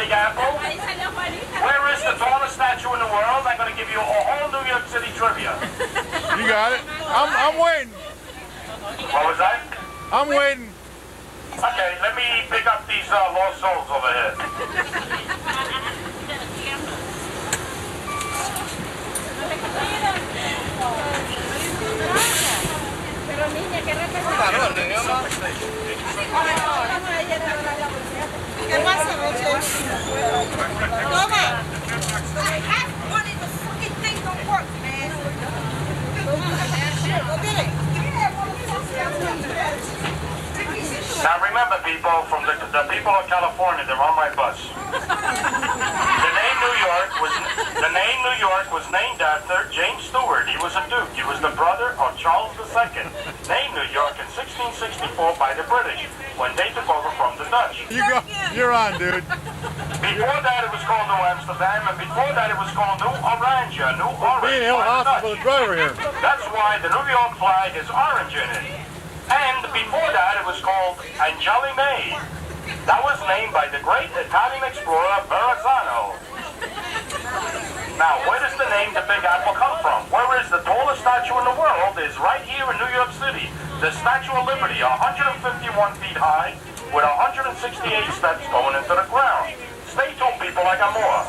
Big Apple? Where is the tallest statue in the world? I'm going to give you a whole New York City trivia. You got it. I'm waiting. What was that? I'm waiting. Okay, let me pick up these lost souls over here. ¿Qué pasa, Roche? Toma. I have money, the fucking thing don't work, man. Go get it. Now remember, people, from the people of California, they're on my bus. The name New York was named after James Stewart. He was a duke. He was the brother of Charles II. Named New York in 1664 by the British when they took over from the Dutch. You're on, dude. Before that, it was called New Amsterdam, and before that, it was called New Oranje, New Orange. Being held hostage by the driver here. That's why the New York flag is orange in it. And before that, it was called Angeli May. That was named by the great Italian explorer Verrazzano. Now, where does the name the Big Apple come from? Where is the tallest statue in the world is right here in New York City. The Statue of Liberty, 151 feet high, with 168 steps going into the ground. Stay tuned, people, I got more.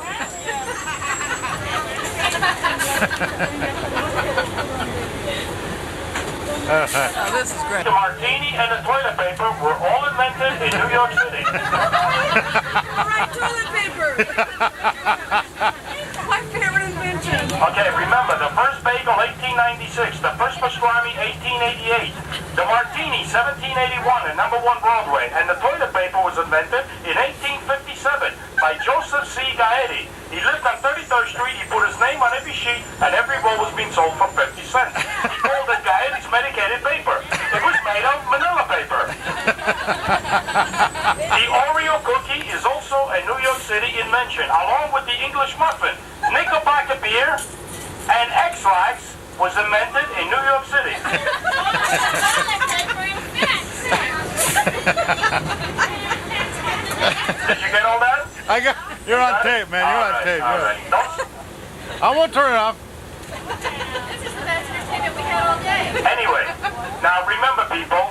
This is great. The martini and the toilet paper were all invented in New York City. Alright, toilet paper. My favorite invention. Okay, remember, the first bagel, 1896. The first pastrami, 1888. The martini, 1781, at #1 Broadway. And the toilet paper was invented in 1857 by Joseph C. Gaetti. He lived on 33rd Street. He put his name on every sheet, and every roll was being sold for 50 cents. He called it Gaetti's medicated paper. It was made of manila paper. The Oreo cookie is also a New York City invention, along with the English muffin. Knickerbocker beer and X-Lax was invented in New York City. Did you get all that? You're on tape, man. You're on tape. All right. I won't turn it off. This is the best entertainment we had all day. Anyway, now remember, people,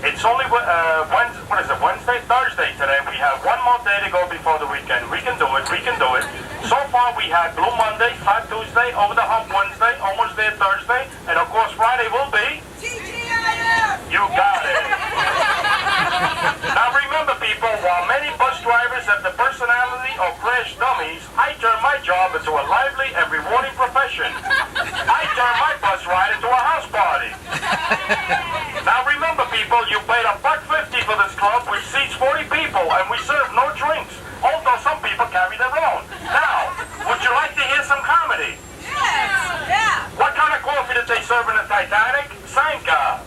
it's only Wednesday, Thursday today. We have one more day to go before the weekend. We can do it. We can do it. So far, we had Blue Monday, Fat Tuesday, Over the Hump Wednesday, almost there Thursday, and of course Friday will be. You got it. Now remember, people, while many bus drivers have the personality of crash dummies, I turn my job into a lively and rewarding profession. I turn my bus ride into a house party. Now remember, people, you paid $1.50 for this club, which seats 40 people, and we serve no drinks, although some people carry their own. Now, would you like to hear some comedy? Yes. Yeah. What kind of coffee did they serve in the Titanic? Sanka.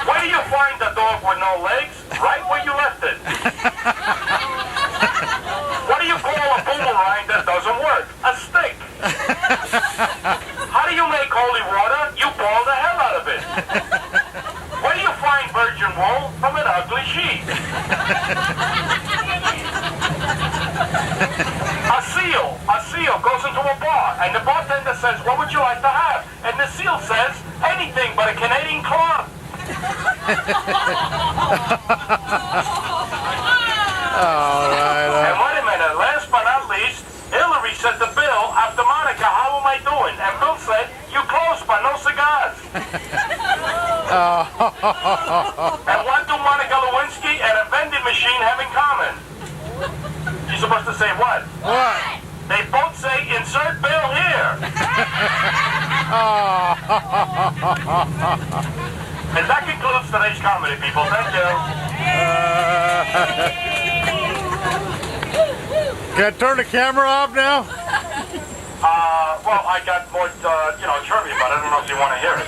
Where do you find the dog with no legs? Right where you left it. What do you call a boomerang that doesn't work? A stick. How do you make holy water? You boil the hell out of it. Where do you find virgin wool? From an ugly sheep. A seal goes into a bar, and the bartender says, "What would you like to have?" And the seal says, "Anything but a Canadian club." All right. And wait a minute, last but not least, Hillary sent the bill after Monica, "How am I doing?" And Bill said, "You close, but no cigars." And what do Monica Lewinsky and a vending machine have in common? You're supposed to say what? What? They both say, "Insert bill here." And that concludes today's comedy, people. Thank you. Can I turn the camera off now? Well, I got more, trivia, but I don't know if you want to hear it.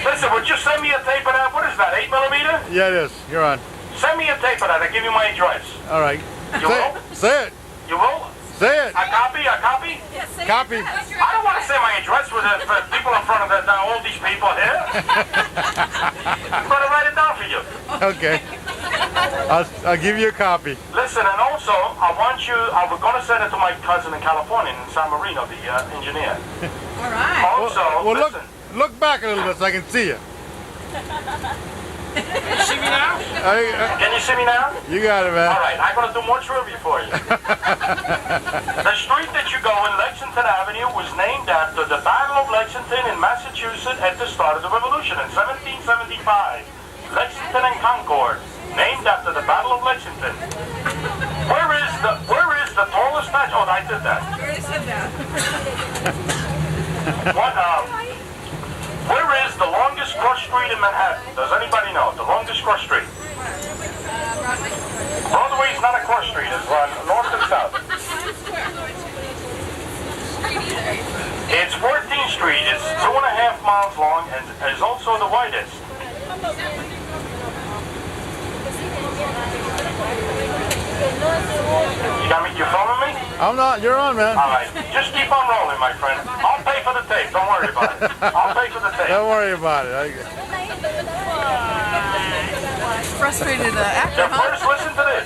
Listen, would you send me a tape of that? What is that, 8mm? Yeah, it is. You're on. Send me a tape of that. I'll give you my address. All right. You will? Say it. You will? Say it. A copy? A copy? Yes, say Copy. your address. I don't want to say my address with the people in front of all these people here. I'm going to write it down for you. Okay. I'll give you a copy. Listen, and also, I was going to send it to my cousin in California, in San Marino, the engineer. All right. Also, Well, listen. look back a little bit so I can see you. You see me now? Can you see me now? You got it, man. All right, I'm going to do more trivia for you. The street that you go in, Lexington Avenue, was named after the Battle of Lexington in Massachusetts at the start of the Revolution in 1775. Lexington and Concord, named after the Battle of Lexington. Where is the tallest statue? Oh, I did that. You already said that. Where is the longest cross street in Manhattan? Does anybody know? The longest cross street? Broadway is not a cross street. It's north and south. It's 14th Street. It's 2.5 miles long and is also the widest. You following me? I'm not. You're on, man. All right. Just keep on rolling, my friend. I'll pay for the tape. Don't worry about it. I'll pay for the tape. Don't worry about it. Frustrated actor, huh? Listen to this.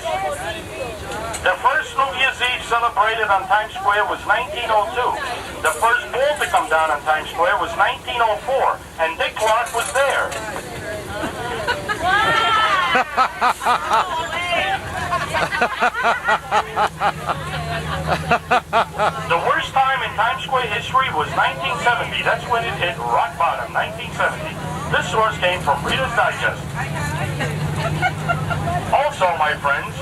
The first New Year's Eve celebrated on Times Square was 1902. The first ball to come down on Times Square was 1904, and Dick Clark was there. The worst time in Times Square history was 1970. That's when it hit rock bottom, 1970. This source came from Reader's Digest. Also, my friends,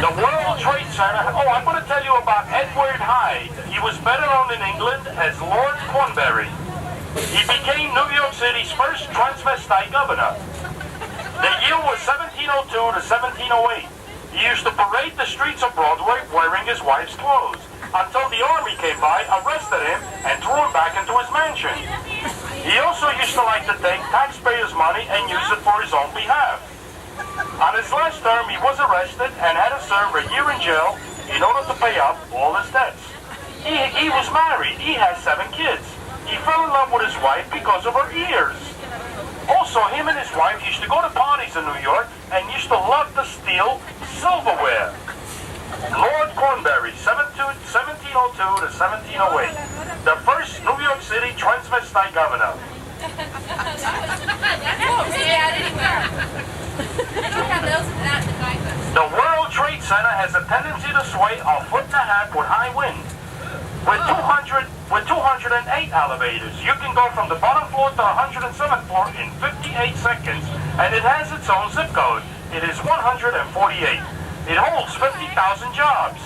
the World Trade Center. Oh, I'm going to tell you about Edward Hyde. He was better known in England as Lord Cornbury. He became New York City's first transvestite governor. The year was 1702 to 1708. He used to parade the streets of Broadway wearing his wife's clothes until the army came by, arrested him, and threw him back into his mansion. He also used to like to take taxpayers' money and use it for his own behalf. On his last term, he was arrested and had to serve a year in jail in order to pay up all his debts. He was married. He has 7 kids. He fell in love with his wife because of her ears. Also, him and his wife used to go to parties in New York and used to love to steal silverware. Lord Cornbury, 1702 to 1708. The first New York City transvestite governor. The World Trade Center has a tendency to sway a foot and a half with high wind. With 208 elevators, you can go from the bottom floor to the 107th floor in 58 seconds, and it has its own zip code. It is 148. It holds 50,000 jobs.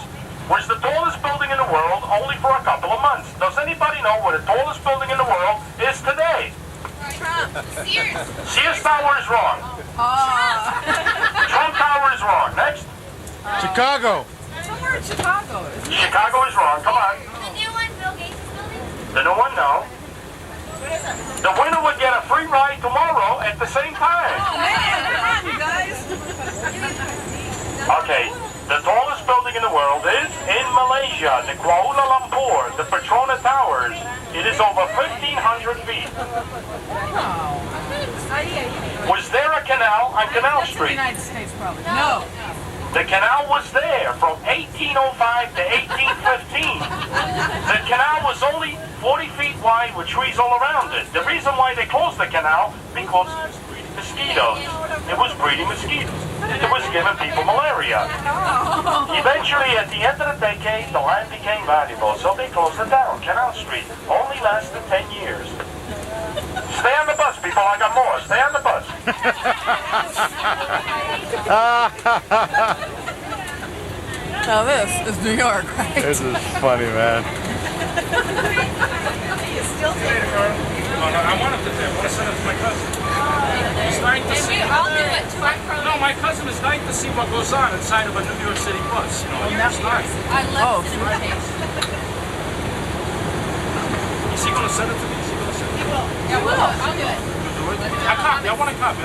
Was the tallest building in the world only for a couple of months. Does anybody know where the tallest building in the world is today? Sears Tower is wrong. Trump Tower is wrong. Next. Chicago. Somewhere in Chicago. Chicago is wrong. Come on. The new one, Bill Gates' building? The new one, no. The winner would get a free ride tomorrow at the same time. Oh, man. Come on, you guys. Okay. The tallest building in the world is in Malaysia, the Kuala Lumpur, the Petronas Towers. It is over 1,500 feet. Was there a canal on Canal That's in the Street? United States, probably. No. The canal was there from 1805 to 1815. The canal was only 40 feet wide with trees all around it. The reason why they closed the canal, because mosquitoes. It was breeding mosquitoes. It was giving people malaria. Eventually, at the end of the decade, the land became valuable, so they closed it down. Canal Street only lasted 10 years. Stay on the bus, people. I got more. Stay on the bus. Now this is New York, right? This is funny, man. I want to send it to my cousin. He's dying to see. I'll do it too. No, my cousin is dying to see what goes on inside of a New York City bus. You know, he's dying. I love cinema tapes. Is he going to send it to me? Is he going to send it to me? Yeah, I'll do it. You do it? I want a copy.